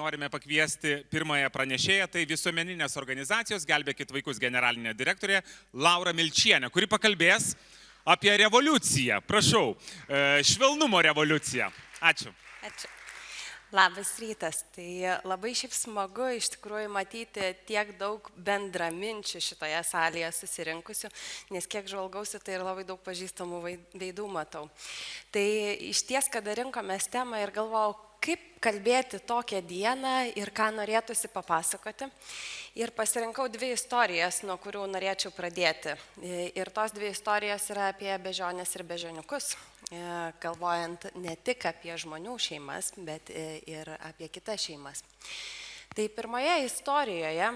norime pakviesti pirmąją pranešėją, tai visuomeninės organizacijos Gelbėkit vaikus generalinė direktorė Laura Milčienė, kuri pakalbės apie revoliuciją. Prašau, švelnumo revoliuciją. Ačiū. Ačiū. Labas rytas. Tai labai šiaip smagu iš tikrųjų matyti tiek daug bendraminčių šitoje salėje susirinkusių, nes kiek žvalgausi, tai ir labai daug pažįstamų veidų matau. Tai iš ties, kada rinkomės temą ir galvojau, kaip kalbėti tokią dieną ir ką norėtųsi papasakoti. Ir pasirinkau dvi istorijas, nuo kurių norėčiau pradėti. Ir tos dvi istorijos yra apie bežionės ir bežioniukus, galvojant ne tik apie žmonių šeimas, bet ir apie kitas šeimas. Tai pirmoje istorijoje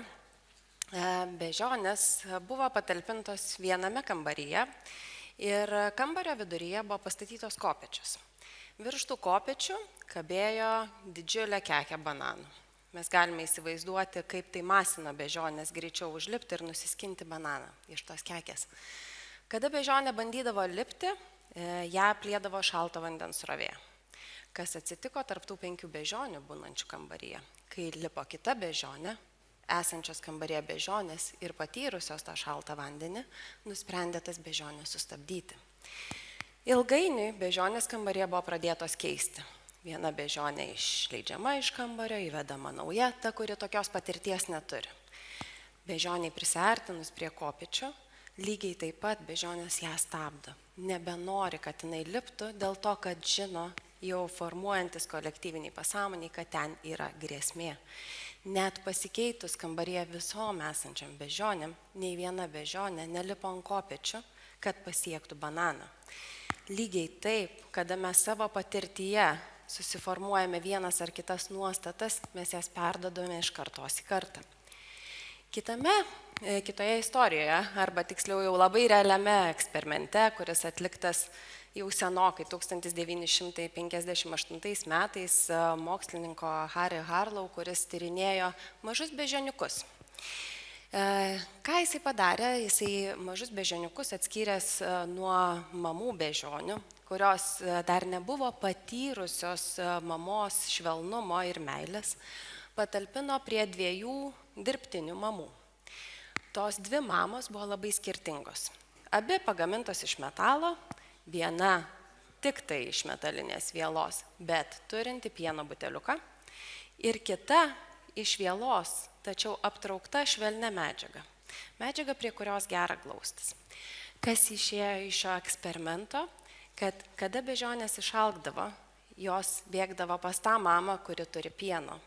bežionės buvo patalpintos viename kambaryje ir kambario viduryje buvo pastatytos kopėčios. Virš tų kopėčių kabėjo didžiulė kekė bananų. Mes galime įsivaizduoti, kaip tai masino bežionės greičiau užlipti ir nusiskinti bananą iš tos kekės. Kada bežionė bandydavo lipti, ją apliedavo šalto vandens srovė. Kas atsitiko tarp tų 5 bežionių būnančių kambaryje? Kai lipo kita bežionė, esančios kambaryje bežionės ir patyrusios tą šaltą vandenį, nusprendė tas bežionės sustabdyti. Ilgainiui bežionės kambaryje buvo pradėtos keisti. Viena bežionė išleidžiama iš kambario, įvedama nauja, ta, kuri tokios patirties neturi. Bežioniai prisiartinus prie kopėčių, lygiai taip pat bežionės ją stabdo. Nebenori, kad jinai liptų, dėl to, kad žino, jau formuojantis kolektyviniai pasąmoniai, kad ten yra grėsmė. Net pasikeitus kambaryje visom esančiam bežionėm, nei viena bežionė nelipo ant kopėčių, kad pasiektų bananą. Lygiai taip, kada mes savo patirtyje susiformuojame vienas ar kitas nuostatas, mes jas perdodame iš kartos į kartą. Kitoje istorijoje, arba tiksliau jau labai realiame eksperimente, kuris atliktas jau senokai 1958 metais mokslininko Harry Harlow, kuris tyrinėjo mažus bežioniukus. Ką jisai padarė? Jisai mažus bežioniukus atskyręs nuo mamų bežionių, kurios dar nebuvo patyrusios mamos švelnumo ir meilės, patalpino prie 2 dirbtinių mamų. Tos 2 mamos buvo labai skirtingos. Abi pagamintos iš metalo, viena tik tai iš metalinės vielos, bet turinti pieno buteliuką, ir kita iš vielos, tačiau aptraukta švelnia medžiaga. Medžiaga, prie kurios gera glaustis. Kas išėjo iš šio eksperimento, kad kada bežionės išalkdavo, jos bėgdavo pas tą mamą, kuri turi pieno.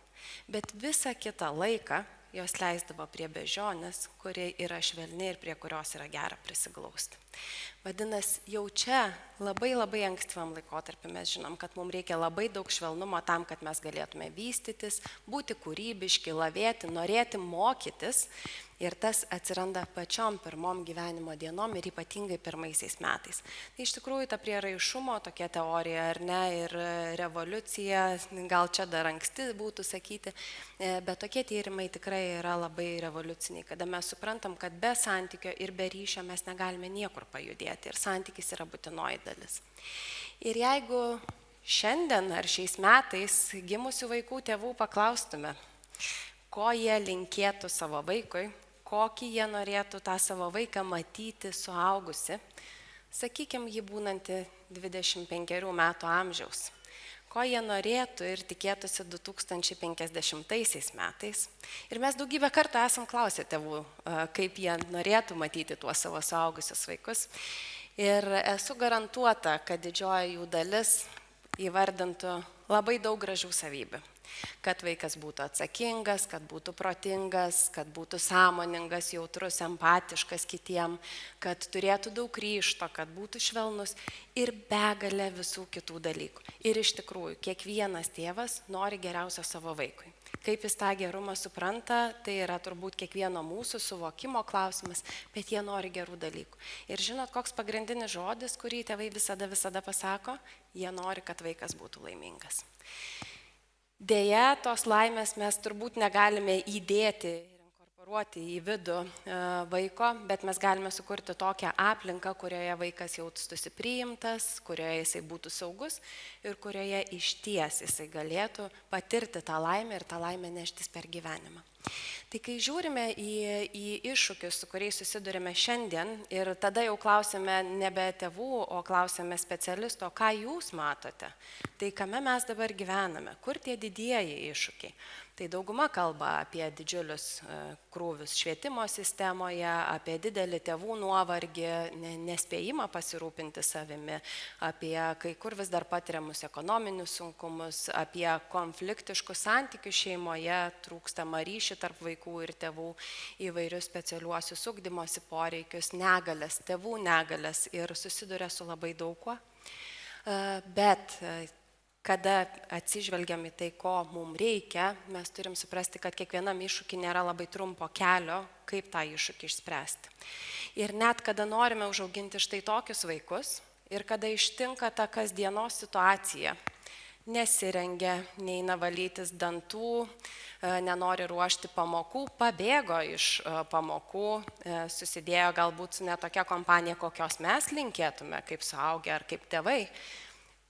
Bet visą kitą laiką jos leisdavo prie bežionės, kuri yra švelni ir prie kurios yra gera prisiglausti. Vadinasi, jau čia labai ankstyvam laikotarpiu mes žinom, kad mums reikia labai daug švelnumo tam, kad mes galėtume vystytis, būti kūrybiški, lavėti, norėti mokytis. Ir tas atsiranda pačiom pirmom gyvenimo dienom ir ypatingai pirmaisiais metais. Tai iš tikrųjų ta prieraišumo tokia teorija, ar ne, ir revoliucija, gal čia dar anksti būtų sakyti, bet tokie tyrimai tikrai yra labai revoliuciniai, kada mes suprantam, kad be santykio ir be ryšio mes negalime niekur pajudėti ir santykis yra būtinoji dalis. Ir jeigu šiandien ar šiais metais gimusių vaikų tėvų paklaustume, ko jie linkėtų savo vaikui, kokį jie norėtų tą savo vaiką matyti suaugusi, sakykime, jį būnantį 25 metų amžiaus, ko jie norėtų ir tikėtųsi 2050 metais. Ir mes daugybę kartų esam klausę tėvų, kaip jie norėtų matyti tuos savo suaugusius vaikus. Ir esu garantuota, kad didžioji jų dalis įvardintų labai daug gražių savybių. Kad vaikas būtų atsakingas, kad būtų protingas, kad būtų sąmoningas, jautrus, empatiškas kitiem, kad turėtų daug ryžto, kad būtų švelnus ir begalė visų kitų dalykų. Ir iš tikrųjų, kiekvienas tėvas nori geriausio savo vaikui. Kaip jis tą gerumą supranta, tai yra turbūt kiekvieno mūsų suvokimo klausimas, bet jie nori gerų dalykų. Ir žinot, koks pagrindinis žodis, kurį tėvai visada pasako? Jie nori, kad vaikas būtų laimingas. Deja, tos laimės mes turbūt negalime įdėti ir inkorporuoti į vidų vaiko, bet mes galime sukurti tokią aplinką, kurioje vaikas jaustųsi priimtas, kurioje jisai būtų saugus ir kurioje išties jisai galėtų patirti tą laimę ir tą laimę neštis per gyvenimą. Tai kai žiūrime į iššūkius, su kuriais susidurime šiandien ir tada jau klausime nebe tėvų, o klausime specialisto, ką jūs matote, tai kame mes dabar gyvename, kur tie didieji iššūkiai. Tai dauguma kalba apie didžiulius krūvius švietimo sistemoje, apie didelį tėvų nuovargį, nespėjimą pasirūpinti savimi, apie kai kur vis dar patiriamus ekonominius sunkumus, apie konfliktiškus santykius šeimoje, trūkstamą ryšį tarp vaikų ir tėvų, įvairius specialiuosius ugdymosi poreikius, negalias, tėvų negalias ir susiduria su labai daug kuo. Bet kada atsižvelgiam į tai, ko mums reikia, mes turim suprasti, kad kiekvienam iššūkį nėra labai trumpo kelio, kaip tą iššūkį išspręsti. Ir net kada norime užauginti štai tokius vaikus ir kada ištinka ta kasdienos situacija, nesirengia, neina valytis dantų, nenori ruošti pamokų, pabėgo iš pamokų, susidėjo galbūt su netokia kompanija, kokios mes linkėtume, kaip suaugę ar kaip tėvai.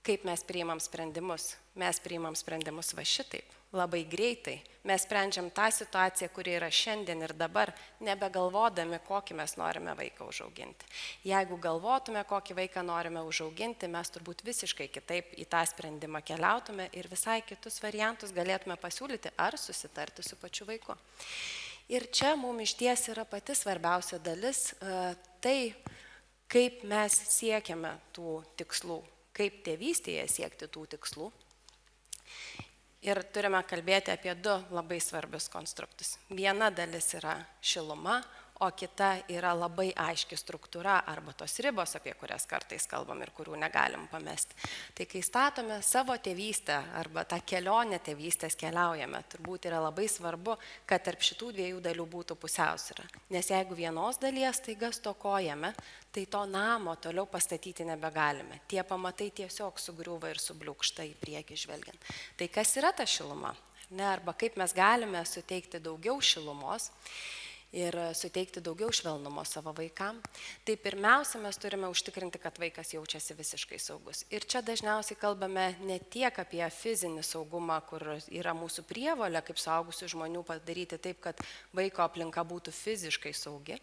Kaip mes priimam sprendimus? Mes priimam sprendimus va šitaip, labai greitai. Mes sprendžiam tą situaciją, kuri yra šiandien ir dabar, nebegalvodami, kokį mes norime vaiką užauginti. Jeigu galvotume, kokį vaiką norime užauginti, mes turbūt visiškai kitaip į tą sprendimą keliautume ir visai kitus variantus galėtume pasiūlyti ar susitarti su pačiu vaiku. Ir čia mums išties yra pati svarbiausia dalis, tai kaip mes siekiame tų tikslų. Kaip tėvystėje siekti tų tikslų. Ir turime kalbėti apie du labai svarbius konstruktus. Viena dalis yra šiluma, o kita yra labai aiški struktūra arba tos ribos, apie kurias kartais kalbam ir kurių negalim pamesti. Tai kai statome savo tėvystę arba tą kelionę tėvystės keliaujame, turbūt yra labai svarbu, kad tarp šitų dviejų dalių būtų pusiausvyra. Nes jeigu vienos dalies staiga stokojame, tai to namo toliau pastatyti nebegalime. Tie pamatai tiesiog sugriūva ir subliūkšta į priekį žvelgiant. Tai kas yra ta šiluma? Arba kaip mes galime suteikti daugiau šilumos ir suteikti daugiau švelnumo savo vaikam, tai pirmiausia mes turime užtikrinti, kad vaikas jaučiasi visiškai saugus. Ir čia dažniausiai kalbame ne tiek apie fizinį saugumą, kur yra mūsų prievolė kaip suaugusių žmonių padaryti taip, kad vaiko aplinka būtų fiziškai saugi,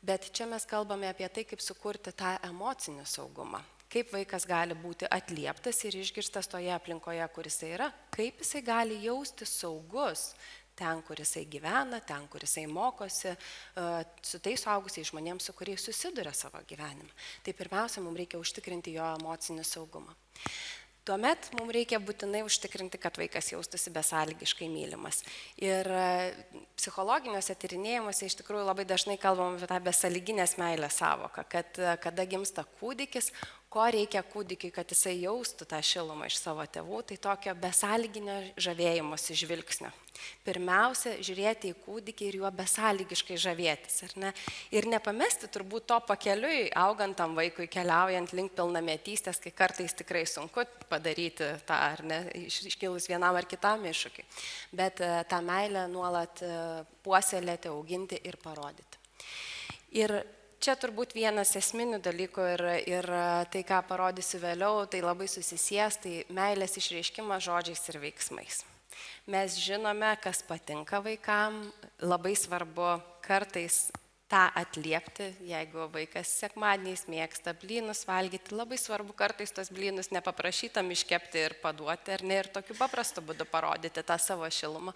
bet čia mes kalbame apie tai, kaip sukurti tą emocinį saugumą. Kaip vaikas gali būti atlieptas ir išgirstas toje aplinkoje, kur jisai yra, kaip jisai gali jausti saugus ten, kur jisai gyvena, ten, kur jisai mokosi, su tais suaugusiais žmonėms, su kuriais susiduria savo gyvenimą. Tai pirmiausia, mums reikia užtikrinti jo emocinį saugumą. Tuomet mums reikia būtinai užtikrinti, kad vaikas jaustųsi besąlygiškai mylimas. Ir psichologiniuose tyrinėjimuose iš tikrųjų labai dažnai kalbam apie tą besąlyginės meilės savoką, kad kada gimsta kūdikis, ko reikia kūdikiui, kad jisai jaustų tą šilumą iš savo tėvų, tai tokio besąlyginio žavėjimosi žvilgsnio. Pirmiausia, žiūrėti į kūdikį ir juo besąlygiškai žavėtis, ar ne? Ir nepamesti turbūt to pakeliui, augant tam vaikui, keliaujant link pilnametystės, kai kartais tikrai sunku padaryti tą, ar ne, iškilus vienam ar kitam iššūkiui. Bet tą meilę nuolat puoselėti, auginti ir parodyti. Ir čia turbūt vienas esminių dalykų ir tai, ką parodysiu vėliau, tai labai susisies, tai meilės išreiškimas žodžiais ir veiksmais. Mes žinome, kas patinka vaikam, labai svarbu kartais tą atliepti, jeigu vaikas sekmadieniais mėgsta blynus valgyti, labai svarbu kartais tos blynus nepaprašytam iškepti ir paduoti, ar ne, ir tokiu paprastu būdu parodyti tą savo šilumą.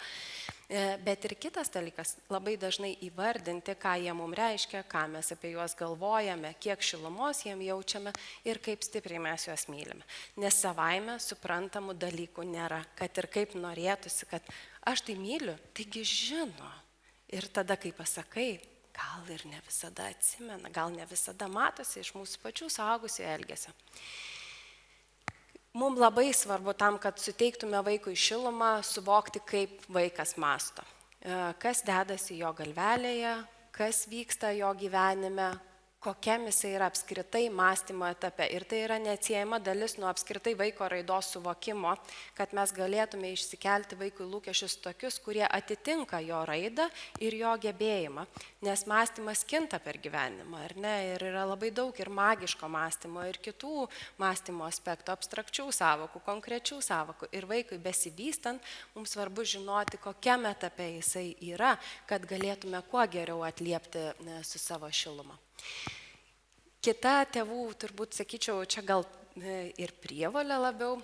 Bet ir kitas dalykas, labai dažnai įvardinti, ką jie mums reiškia, ką mes apie juos galvojame, kiek šilumos jiem jaučiame ir kaip stipriai mes juos mylime. Nes savaime suprantamų dalykų nėra, kad ir kaip norėtųsi, kad aš tai myliu, taigi žino. Ir tada, kai pasakai, gal ir ne visada atsimena, gal ne visada matosi iš mūsų pačių suaugusių elgesio. Mums labai svarbu tam, kad suteiktume vaikui šilumą, suvokti, kaip vaikas mąsto. Kas dedasi jo galvelėje, kas vyksta jo gyvenime, kokiam jisai yra apskritai mąstymo etape. Ir tai yra neatsiejama dalis nuo apskritai vaiko raidos suvokimo, kad mes galėtume išsikelti vaikui lūkesčius tokius, kurie atitinka jo raidą ir jo gebėjimą. Nes mąstymas kinta per gyvenimą, ar ne? Ir yra labai daug ir magiško mąstymo, ir kitų mąstymo aspektų, abstrakčių sąvokų, konkrečių sąvokų. Ir vaikui besivystant, mums svarbu žinoti, kokiam etape jisai yra, kad galėtume kuo geriau atliepti su savo šiluma. Kita tėvų, turbūt sakyčiau, čia gal ir prievolė labiau,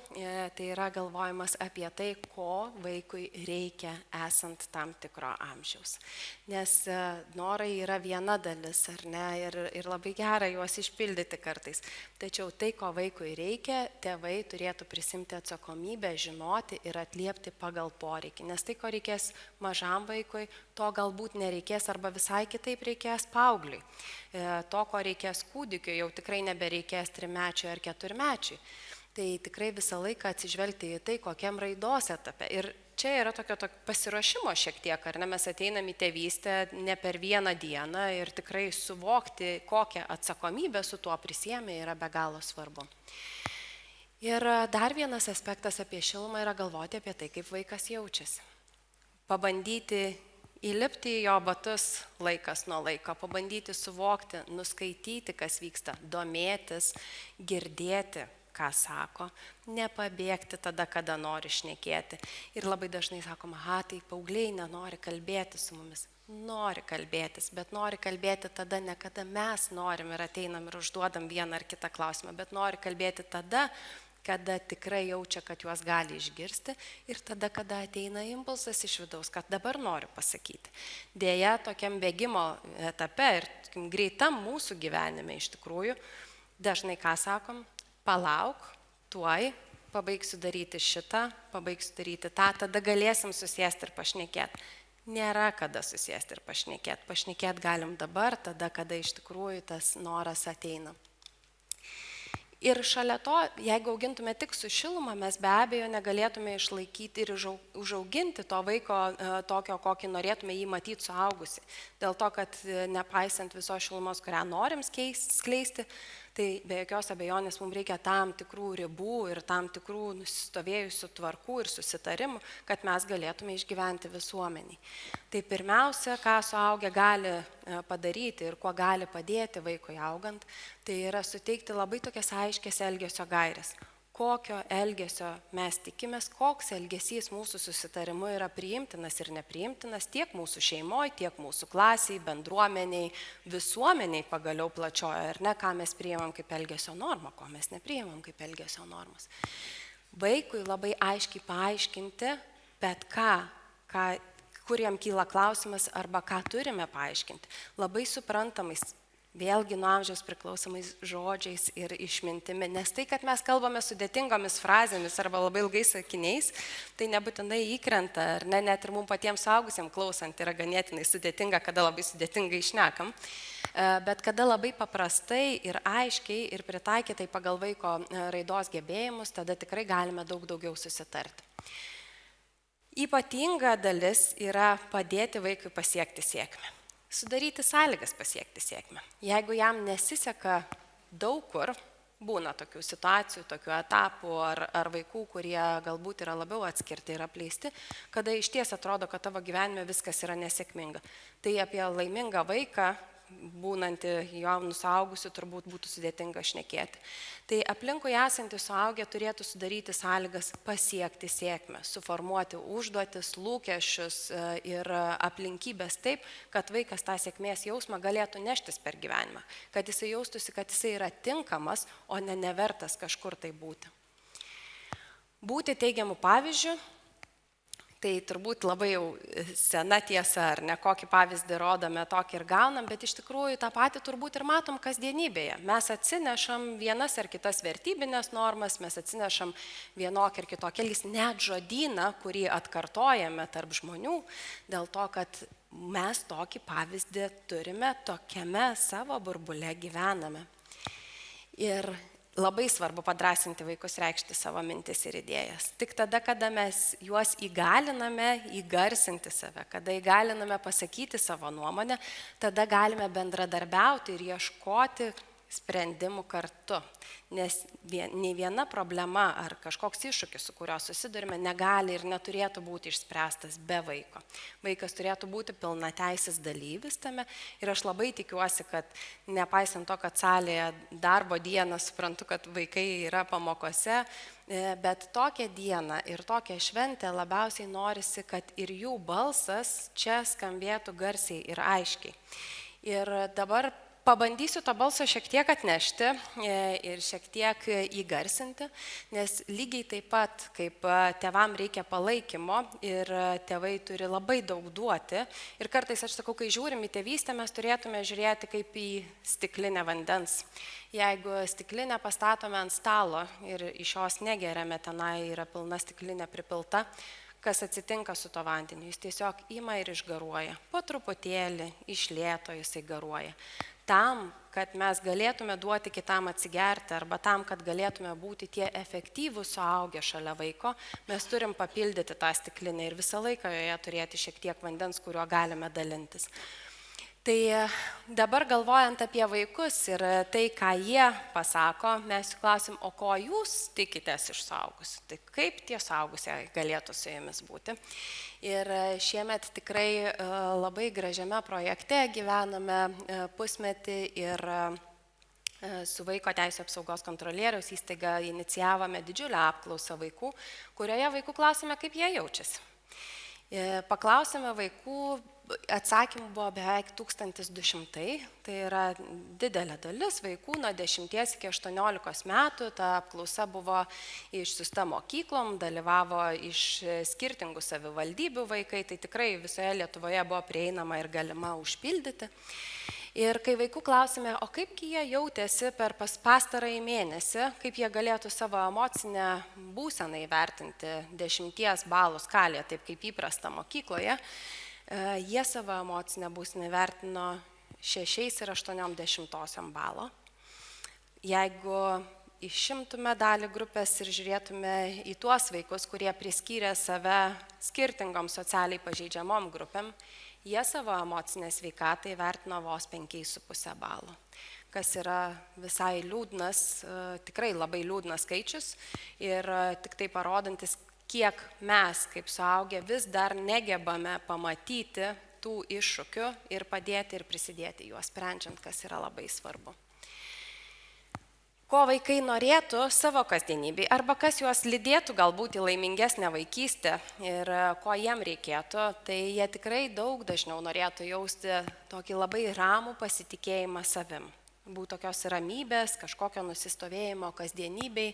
tai yra galvojimas apie tai, ko vaikui reikia esant tam tikro amžiaus. Nes norai yra viena dalis, ar ne, ir labai gera juos išpildyti kartais. Tačiau tai, ko vaikui reikia, tėvai turėtų prisimti atsakomybę, žinoti ir atliepti pagal poreikį. Nes tai, ko reikės mažam vaikui, to galbūt nereikės arba visai kitaip reikės paaugliui. To, ko reikės kūdikiui, jau tikrai nebereikės 3-mečiui ar 4-mečiui. Tai tikrai visą laiką atsižvelgti į tai, kokiam raidos etape. Ir čia yra tokio pasiruošimo šiek tiek, ar ne, mes ateinam į tėvystę ne per vieną dieną ir tikrai suvokti, kokią atsakomybę su tuo prisiėmė, yra be galo svarbu. Ir dar vienas aspektas apie šilumą yra galvoti apie tai, kaip vaikas jaučiasi. Pabandyti įlipti į jo batus laikas nuo laiko, pabandyti suvokti, nuskaityti, kas vyksta, domėtis, girdėti, ką sako, nepabėgti tada, kada nori šnekėti. Ir labai dažnai sakoma, tai paaugliai nenori kalbėti su mumis. Nori kalbėtis, bet nori kalbėti tada, ne kada mes norim ir ateinam ir užduodam vieną ar kitą klausimą, bet nori kalbėti tada, kada tikrai jaučia, kad juos gali išgirsti ir tada, kada ateina impulsas iš vidaus, kad dabar noriu pasakyti. Deja, tokiam bėgimo etape ir greitam mūsų gyvenime iš tikrųjų, dažnai ką sakom, palauk, tuoj, pabaigsiu daryti šitą, pabaigsiu daryti tą, tada galėsim susėsti ir pašnekėti. Nėra kada susėsti ir pašnekėti. Pašnekėti galim dabar, tada, kada iš tikrųjų tas noras ateina. Ir šalia to, jeigu augintume tik su šiluma, mes be abejo negalėtume išlaikyti ir užauginti to vaiko tokio, kokį norėtume jį matyti suaugusi. Dėl to, kad nepaisant visos šilumos, kurią norim skleisti, tai be jokios abejonės mums reikia tam tikrų ribų ir tam tikrų nusistovėjusių tvarkų ir susitarimų, kad mes galėtume išgyventi visuomeniai. Tai pirmiausia, ką suaugę gali padaryti ir kuo gali padėti vaikui augant, tai yra suteikti labai tokias aiškias elgesio gaires. Kokio elgesio mes tikimės, koks elgesys mūsų susitarimu yra priimtinas ir nepriimtinas tiek mūsų šeimoje, tiek mūsų klasiai, bendruomeniai, visuomeniai pagaliau plačioje, ar ne, ką mes priimam kaip elgesio normą, ko mes nepriimam kaip elgesio normas. Vaikui labai aiškiai paaiškinti, bet kur jam kyla klausimas arba ką turime paaiškinti, labai suprantamais, vėlgi nuo amžiaus priklausomais žodžiais ir išmintimi, nes tai, kad mes kalbame sudėtingomis frazėmis arba labai ilgais sakiniais, tai nebūtinai įkrenta, ar ne, net ir mums patiems suaugusiems klausant yra ganėtinai sudėtinga, kada labai sudėtingai šnekam, bet kada labai paprastai ir aiškiai ir pritaikytai pagal vaiko raidos gebėjimus, tada tikrai galime daug daugiau susitarti. Ypatinga dalis yra padėti vaikui pasiekti sėkmę. Sudaryti sąlygas pasiekti sėkmę. Jeigu jam nesiseka daug kur, būna tokių situacijų, tokių etapų ar vaikų, kurie galbūt yra labiau atskirti ir apleisti, kada iš ties atrodo, kad tavo gyvenime viskas yra nesėkminga. Tai apie laimingą vaiką, būnantį jaunų suaugusių, turbūt būtų sudėtinga šnekėti. Tai aplinkui esantys suaugę turėtų sudaryti sąlygas pasiekti sėkmę, suformuoti užduotis, lūkesčius ir aplinkybės taip, kad vaikas tą sėkmės jausmą galėtų neštis per gyvenimą, kad jisai jaustųsi, kad jisai yra tinkamas, o ne nevertas kažkur tai būti. Būti teigiamų pavyzdžių. Tai turbūt labai jau sena tiesa, ar ne, kokį pavyzdį rodome, tokį ir gaunam, bet iš tikrųjų tą patį turbūt ir matom kasdienybėje. Mes atsinešam vienas ar kitas vertybinės normas, mes atsinešam vienokį ir kitokį elgesį, net žodyną, kurį atkartojame tarp žmonių, dėl to, kad mes tokį pavyzdį turime, tokiame savo burbule gyvename. Ir labai svarbu padrąsinti vaikus reikšti savo mintis ir idėjas. Tik tada, kada mes juos įgaliname įgarsinti save, kada įgaliname pasakyti savo nuomonę, tada galime bendradarbiauti ir ieškoti sprendimų kartu. Nes nei viena problema ar kažkoks iššūkis, su kuriuo susidurime, negali ir neturėtų būti išspręstas be vaiko. Vaikas turėtų būti pilnateisis dalyvis tame ir aš labai tikiuosi, kad nepaisant to, kad salėje darbo dieną suprantu, kad vaikai yra pamokose, bet tokią dieną ir tokią šventę labiausiai norisi, kad ir jų balsas čia skambėtų garsiai ir aiškiai. Ir dabar pabandysiu to balso šiek tiek atnešti ir šiek tiek įgarsinti, nes lygiai taip pat, kaip tėvam reikia palaikymo ir tėvai turi labai daug duoti. Ir kartais aš sakau, kai žiūrim į tėvystę, mes turėtume žiūrėti kaip į stiklinę vandens. Jeigu stiklinę pastatome ant stalo ir iš jos negeriame, tenai yra pilna stiklinė pripilta, kas atsitinka su to vandeniu, jis tiesiog ima ir išgaruoja. Po truputėlį iš lėto jisai garuoja. Tam, kad mes galėtume duoti kitam atsigerti arba tam, kad galėtume būti tie efektyvūs suaugę šalia vaiko, mes turim papildyti tą stiklinę ir visą laiką joje turėti šiek tiek vandens, kuriuo galime dalintis. Tai dabar galvojant apie vaikus ir tai, ką jie pasako, mes klausim, o ko jūs tikitės iš suaugusių? Tai kaip tie suaugusieji galėtų su jumis būti? Ir šiemet tikrai labai gražiame projekte gyvename pusmetį ir su Vaiko teisių apsaugos kontrolieriaus įstaiga inicijavome didžiulę apklausą vaikų, kurioje vaikų klausime, kaip jie jaučiasi. Paklausėme vaikų, atsakymų buvo beveik 1200, tai yra didelė dalis vaikų nuo 10 iki 18 metų, ta apklausa buvo išsiųsta mokyklom, dalyvavo iš skirtingų savivaldybių vaikai, tai tikrai visoje Lietuvoje buvo prieinama ir galima užpildyti. Ir kai vaikų klausime, o kaipgi jie jautėsi per pastarąjį mėnesį, kaip jie galėtų savo emocinę būseną įvertinti 10 balų skalėje, taip kaip įprasta mokykloje, jie savo emocinę būseną vertino 6,8 balo. Jeigu išimtume dalį grupės ir žiūrėtume į tuos vaikus, kurie priskyrė save skirtingom socialiai pažeidžiamom grupėm, jie savo emocinę sveikatą įvertino vos 5,5 balo, kas yra visai liūdnas, tikrai labai liūdnas skaičius ir tik tai parodantis, kiek mes kaip suaugę vis dar negebame pamatyti tų iššūkių ir padėti ir prisidėti juos sprendžiant, kas yra labai svarbu. Ko vaikai norėtų savo kasdienybei arba kas juos lydėtų galbūt į laimingesnę vaikystę ir ko jiem reikėtų, tai jie tikrai daug dažniau norėtų jausti tokį labai ramų pasitikėjimą savim. Būtų tokios ramybės, kažkokio nusistovėjimo kasdienybei,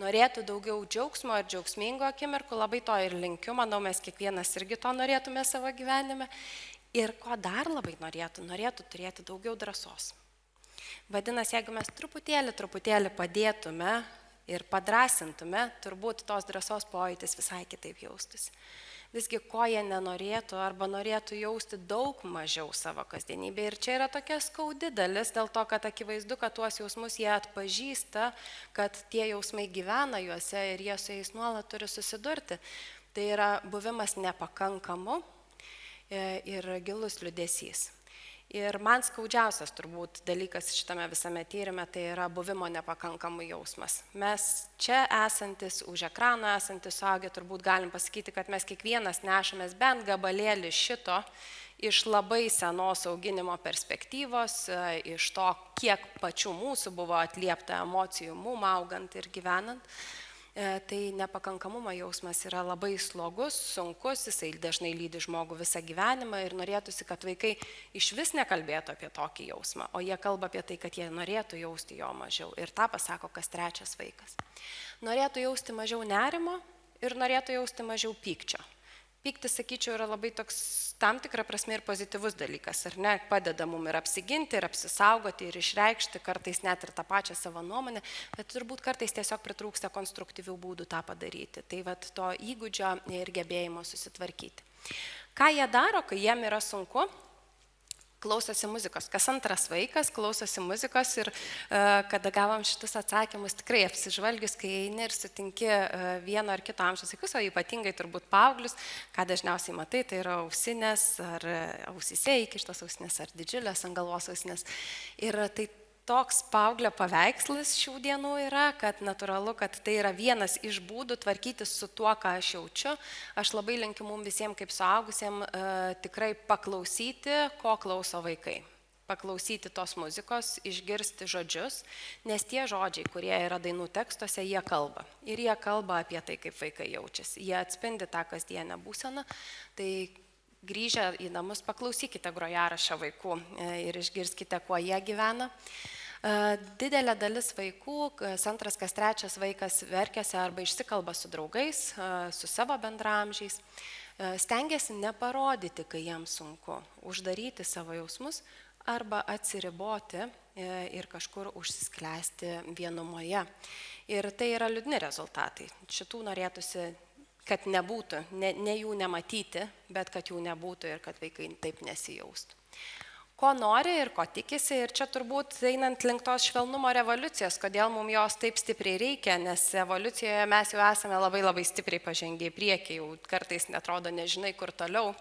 norėtų daugiau džiaugsmo ir džiaugsmingo akimirkų, labai to ir linkiu, manau mes kiekvienas irgi to norėtume savo gyvenime. Ir ko dar labai norėtų turėti daugiau drąsos. Vadinasi, jeigu mes truputėlį padėtume ir padrasintume, turbūt tos drąsos pojūtis visai kitaip jaustųsi. Visgi, ko jie nenorėtų arba norėtų jausti daug mažiau savo kasdienybėje. Ir čia yra tokia skaudi dalis, dėl to, kad akivaizdu, kad tuos jausmus jie atpažįsta, kad tie jausmai gyvena juose ir jie su jais nuolat turi susidurti. Tai yra buvimas nepakankamu ir gilus liūdesys. Ir man skaudžiausias turbūt dalykas šitame visame tyrime tai yra buvimo nepakankamų jausmas. Mes čia esantis, už ekrano esantis suaugę turbūt galim pasakyti, kad mes kiekvienas nešamės bent gabalėlį šito iš labai senos auginimo perspektyvos, iš to, kiek pačių mūsų buvo atliepta emocijų mum augant ir gyvenant. Tai nepakankamumo jausmas yra labai slogus, sunkus, jisai dažnai lydi žmogų visą gyvenimą ir norėtųsi, kad vaikai iš vis nekalbėtų apie tokį jausmą, o jie kalba apie tai, kad jie norėtų jausti jo mažiau. Ir tą pasako kas trečias vaikas. Norėtų jausti mažiau nerimo ir norėtų jausti mažiau pykčio. Pyktis, sakyčiau, yra labai toks tam tikra prasme ir pozityvus dalykas, ar ne? Padeda mum ir apsiginti, ir apsisaugoti, ir išreikšti, kartais net ir tą pačią savo nuomonę, bet turbūt kartais tiesiog pritrūksta konstruktyvių būdų tą padaryti. Tai vat to įgūdžio ir gebėjimo susitvarkyti. Ką jie daro, kai jiem yra sunku? klausosi muzikos. Kas antras vaikas klausosi muzikos ir kada gavom šitus atsakymus, tikrai apsižvalgius, kai eini ir sutinki vieno ar kito amžiaus vaikus, o ypatingai turbūt paauglius, ką dažniausiai matai, tai yra ausinės ar ausyse įkištos ausinės ar didžiulės ant galvos ausinės. Ir tai toks paauglio paveikslas šių dienų yra, kad natūralu, kad tai yra vienas iš būdų tvarkytis su tuo, ką aš jaučiu. Aš labai linkiu mums visiems kaip suaugusiems tikrai paklausyti, ko klauso vaikai. Paklausyti tos muzikos, išgirsti žodžius, nes tie žodžiai, kurie yra dainų tekstuose, jie kalba. Ir jie kalba apie tai, kaip vaikai jaučiasi. Jie atspindi tą kasdienę būseną. Tai grįžę į namus paklausykite grojaraščio vaikų ir išgirskite, kuo jie gyvena. Didelė dalis vaikų, kas antras, kas trečias vaikas verkiasi arba išsikalba su draugais, su savo bendramžiais, stengiasi neparodyti, kai jiems sunku, uždaryti savo jausmus arba atsiriboti ir kažkur užsisklęsti vienumoje. Ir tai yra liūdni rezultatai. Šitų norėtųsi, kad nebūtų, ne jų nematyti, bet kad jų nebūtų ir kad vaikai taip nesijaustų. Ko nori ir ko tikisi, ir čia turbūt einant link tos švelnumo revoliucijos, kodėl mums jos taip stipriai reikia, nes evoliucijoje mes jau esame labai stipriai pažengę į priekį, jau kartais netrodo nežinai kur toliau,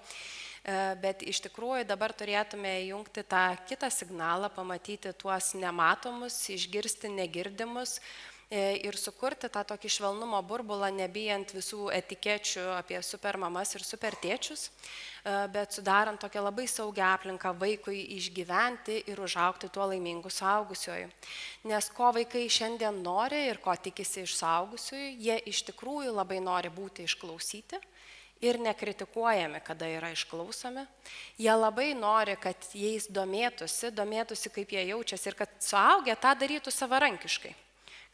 bet iš tikrųjų dabar turėtume įjungti tą kitą signalą, pamatyti tuos nematomus, išgirsti negirdimus, ir sukurti tą tokį švelnumo burbulą, nebijant visų etikečių apie supermamas ir supertėčius, bet sudarant tokią labai saugią aplinką vaikui išgyventi ir užaugti tuo laimingu suaugusiuoju. Nes ko vaikai šiandien nori ir ko tikisi iš suaugusiųjų, jie iš tikrųjų labai nori būti išklausyti ir nekritikuojami, kada yra išklausomi. Jie labai nori, kad jais domėtųsi, kaip jie jaučiasi ir kad suaugę tą darytų savarankiškai.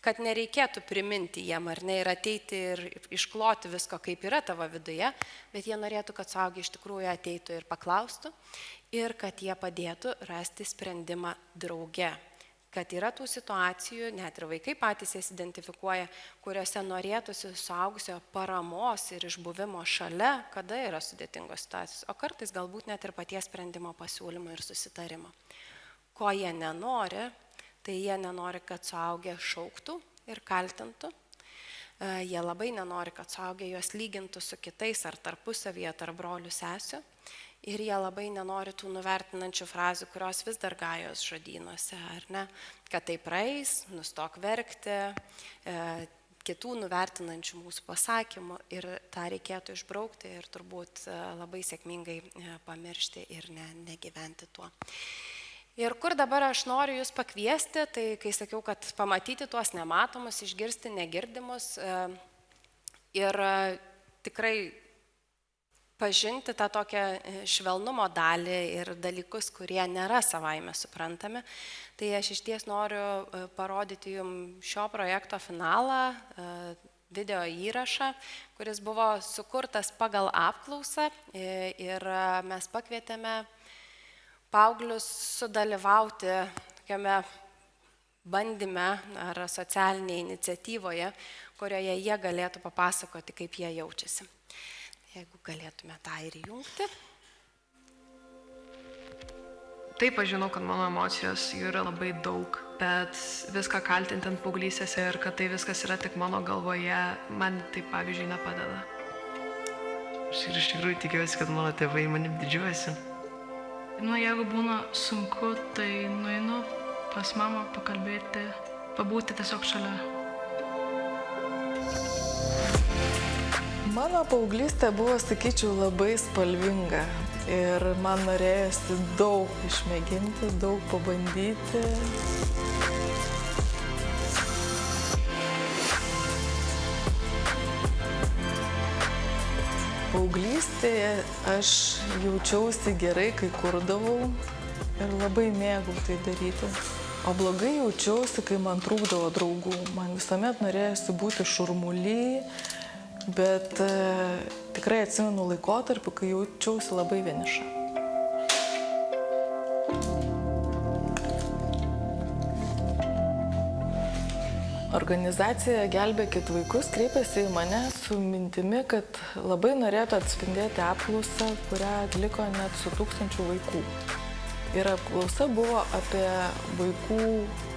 Kad nereikėtų priminti jiem ar ne ir ateiti ir iškloti visko, kaip yra tavo viduje, bet jie norėtų, kad suaugę iš tikrųjų ateitų ir paklaustų ir kad jie padėtų rasti sprendimą drauge. Kad yra tų situacijų, net ir vaikai patys jas identifikuoja, kuriuose norėtųsi suaugusio paramos ir išbuvimo šalia, kada yra sudėtingos situacijos, o kartais galbūt net ir paties sprendimo pasiūlymo ir susitarimo. Ko jie nenori, tai jie nenori, kad suaugę šauktų ir kaltintų. Jie labai nenori, kad suaugę juos lygintų su kitais ar tarpusavyje, tarp brolių sesių. Ir jie labai nenori tų nuvertinančių frazių, kurios vis dar gajos žodynuose, ar ne? Kad tai praeis, nustok verkti, kitų nuvertinančių mūsų pasakymų ir tą reikėtų išbraukti ir turbūt labai sėkmingai pamiršti ir negyventi tuo. Ir kur dabar aš noriu jūs pakviesti, tai kai sakiau, kad pamatyti tuos nematomus, išgirsti negirdimus ir tikrai pažinti tą tokią švelnumo dalį ir dalykus, kurie nėra savaime suprantami, tai aš išties noriu parodyti jums šio projekto finalą, video įrašą, kuris buvo sukurtas pagal apklausą ir mes pakvietėme paauglius sudalyvauti tokiame bandyme ar socialinėje iniciatyvoje, kurioje jie galėtų papasakoti, kaip jie jaučiasi. Jeigu galėtume tą ir įjungti. Taip, aš žinau, kad mano emocijos jų yra labai daug, bet viską kaltinti ant paauglystės ir kad tai viskas yra tik mano galvoje, man tai pavyzdžiui nepadeda. Aš ir iš tikrųjų tikiuosi, kad mano tėvai manim didžiuojasi. Jeigu būna sunku, tai nueinu pas mamą pakalbėti, pabūti tiesiog šalia. Mano paauglystė buvo, sakyčiau, labai spalvinga ir man norėjosi daug išmėginti, daug pabandyti. Paauglystėje aš jaučiausi gerai, kai kurdavau ir labai mėgau tai daryti. O blogai jaučiausi, kai man trūkdavo draugų. Man visuomet norėjosi būti šurmuly, bet tikrai atsimenu laikotarpį, kai jaučiausi labai vieniša. Organizacija Gelbėkit vaikus kreipėsi į mane su mintimi, kad labai norėtų atspindėti apklausą, kurią atliko net su 1000 vaikų. Ir apklausa buvo apie vaikų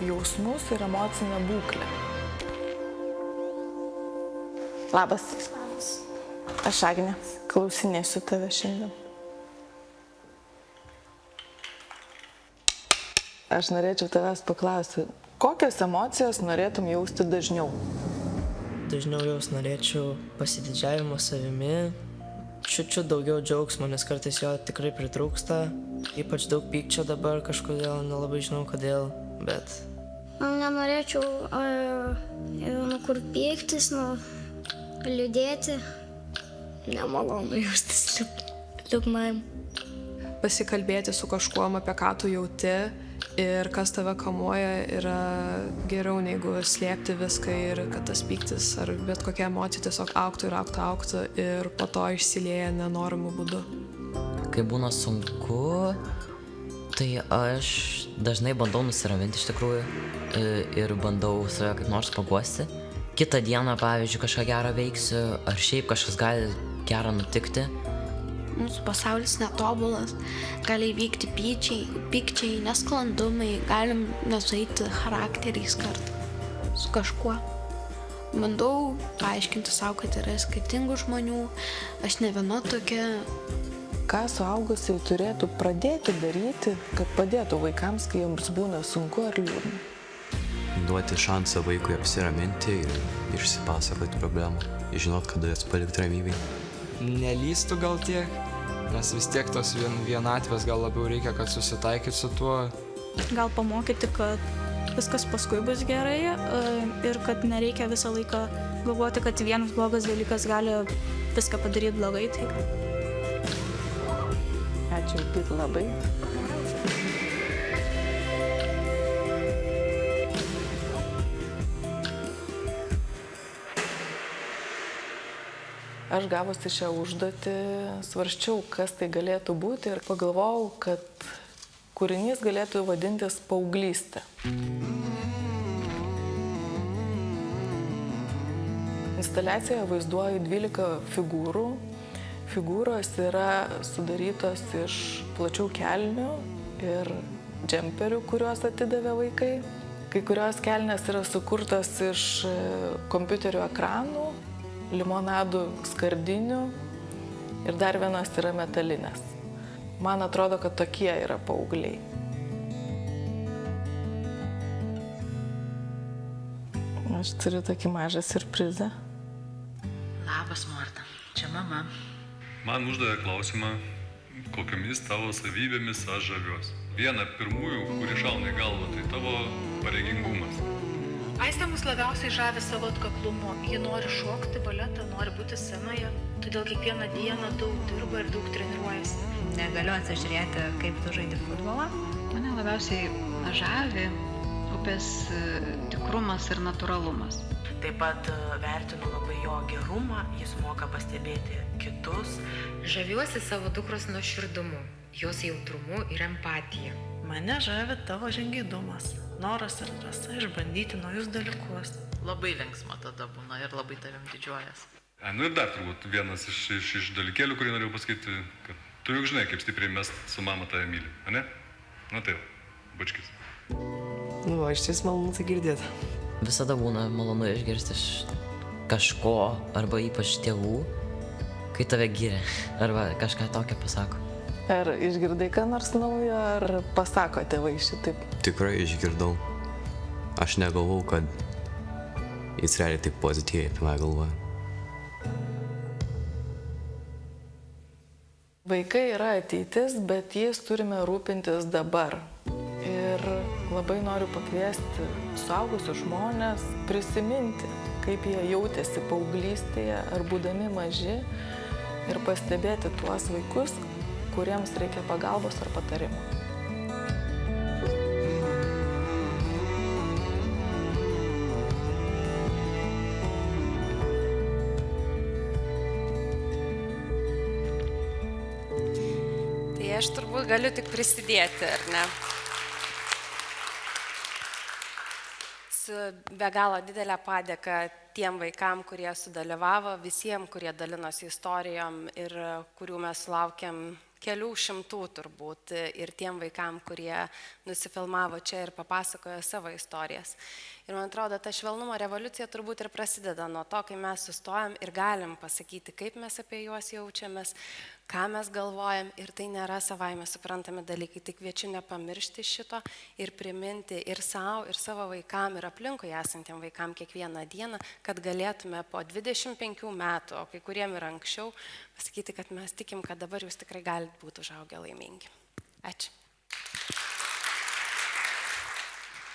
jausmus ir emocinę būklę. Labas. Aš Agnė, klausinėsiu tave šiandien. Aš norėčiau tavęs paklausti, kokias emocijas norėtum jausti dažniau? Dažniau jaus norėčiau pasididžiavimo savimi, čiut daugiau džiaugsmo, nes kartais jo tikrai pritrūksta, ypač daug pykčio dabar kažkodėl, nelabai žinau kodėl, bet... Nenorėčiau kur pyktis, liūdėti. Nemalonu jaustis liūdnam. Pasikalbėti su kažkuom, apie ką tu jauti ir kas tave kamuoja, yra geriau negu slėpti viską ir kad tas pyktis ar bet kokia emocija tiesiog augtų ir po to išsilieja nenorimų būdu. Kai būna sunku, tai aš dažnai bandau nusiraminti iš tikrųjų ir bandau save kaip nors paguosti. Kitą dieną, pavyzdžiui, kažką gerą veiksiu, ar šiaip kažkas gali gerą nutikti. Mūsų pasaulis netobulas, gali įvykti pykčiai, nesklandumai, galim nesueiti charakteriais kartu su kažkuo. Bandau paaiškinti savo, kad yra skirtingų žmonių, aš ne viena tokia. Ką suaugusiai turėtų pradėti daryti, kad padėtų vaikams, kai jiems būna sunku ar liūdna? Duoti šansą vaikui apsiraminti ir išsipasakoti problemą. Žinot, kada jas palikti ramybėj. Nelystų gal tiek, nes vis tiek tos vienatvės gal labiau reikia, kad susitaikyti su tuo. Gal pamokyti, kad viskas paskui bus gerai ir kad nereikia visą laiką galvoti, kad vienas blogas dalykas gali viską padaryti blogai. Ačiū, Pit, labai. Aš gavusi šią užduotį, svarsčiau, kas tai galėtų būti ir pagalvojau, kad kūrinys galėtų vadintis Paauglystė. Instaliacijoje vaizduoju 12 figūrų. Figūros yra sudarytos iš plačių kelnių ir džemperių, kuriuos atidavė vaikai. Kai kurios kelnės yra sukurtos iš kompiuterio ekranų, limonadų skardinių ir dar vienas yra metalinės. Man atrodo, kad tokie yra paaugliai. Aš turiu tokį mažą siurprizą. Labas, Morta. Čia mama. Man uždavė klausimą, kokiamis tavo savybėmis aš žaviuosi. Viena pirmųjų, kuri šauna į galvą, tai tavo pareigingumas. Aistė mus labiausiai žavi savo atkaklumu. Ji nori šokti baletą, nori būti scenoje, todėl kiekvieną dieną daug dirba ir daug treniruojasi. Negaliu atsižiūrėti, kaip tu žaidi futbolą. Mane labiausiai žavi upės tikrumas ir natūralumas. Taip pat vertinu labai jo gerumą, jis moka pastebėti kitus. Žaviuosi savo dukros nuoširdumu, jos jautrumu ir empatija. Mane žavi tavo žingeidumas, noras ir drąsa išbandyti naujus dalykus. Labai linksma tada būna ir labai tavim didžiuojas. Nu ir dar turbūt vienas iš dalykėlių, kurį norėjau pasakyti, kad tu juk žinai, kaip stipriai mes su mama tave myli, ane? Na tai, bučkis. Nu, iš ties malonu tai girdėti. Visada būna malonu išgirsti iš kažko, arba ypač tėvų, kai tave giria, arba kažką tokio pasako. Ar išgirdai ką nors naujo, ar pasako tėvai šitaip? Tikrai išgirdau. Aš negalvau, kad jis realiai taip pozityviai apie mane galvoja. Vaikai yra ateitis, bet jais turime rūpintis dabar. Ir labai noriu pakviesti suaugusius žmones prisiminti, kaip jie jautėsi paauglystėje ar būdami maži ir pastebėti tuos vaikus, kuriems reikia pagalbos ar patarimų. Tai aš turbūt galiu tik prisidėti, ar ne? Su be galo didelė padėka tiem vaikam, kurie sudalyvavo, visiems, kurie dalinosi istorijom ir kurių mes laukiam kelių šimtų turbūt ir tiem vaikam, kurie nusifilmavo čia ir papasakojo savo istorijas. Ir man atrodo, ta švelnumo revoliucija turbūt ir prasideda nuo to, kai mes sustojam ir galim pasakyti, kaip mes apie juos jaučiamės, ką mes galvojam, ir tai nėra savaime suprantami dalykai. Tik kviečiu nepamiršti šito ir priminti ir savo, ir savo vaikam, ir aplinkui esantiem vaikam kiekvieną dieną, kad galėtume po 25 metų, o kai kuriem ir anksčiau, pasakyti, kad mes tikim, kad dabar jūs tikrai galite būti užaugę laimingi. Ačiū.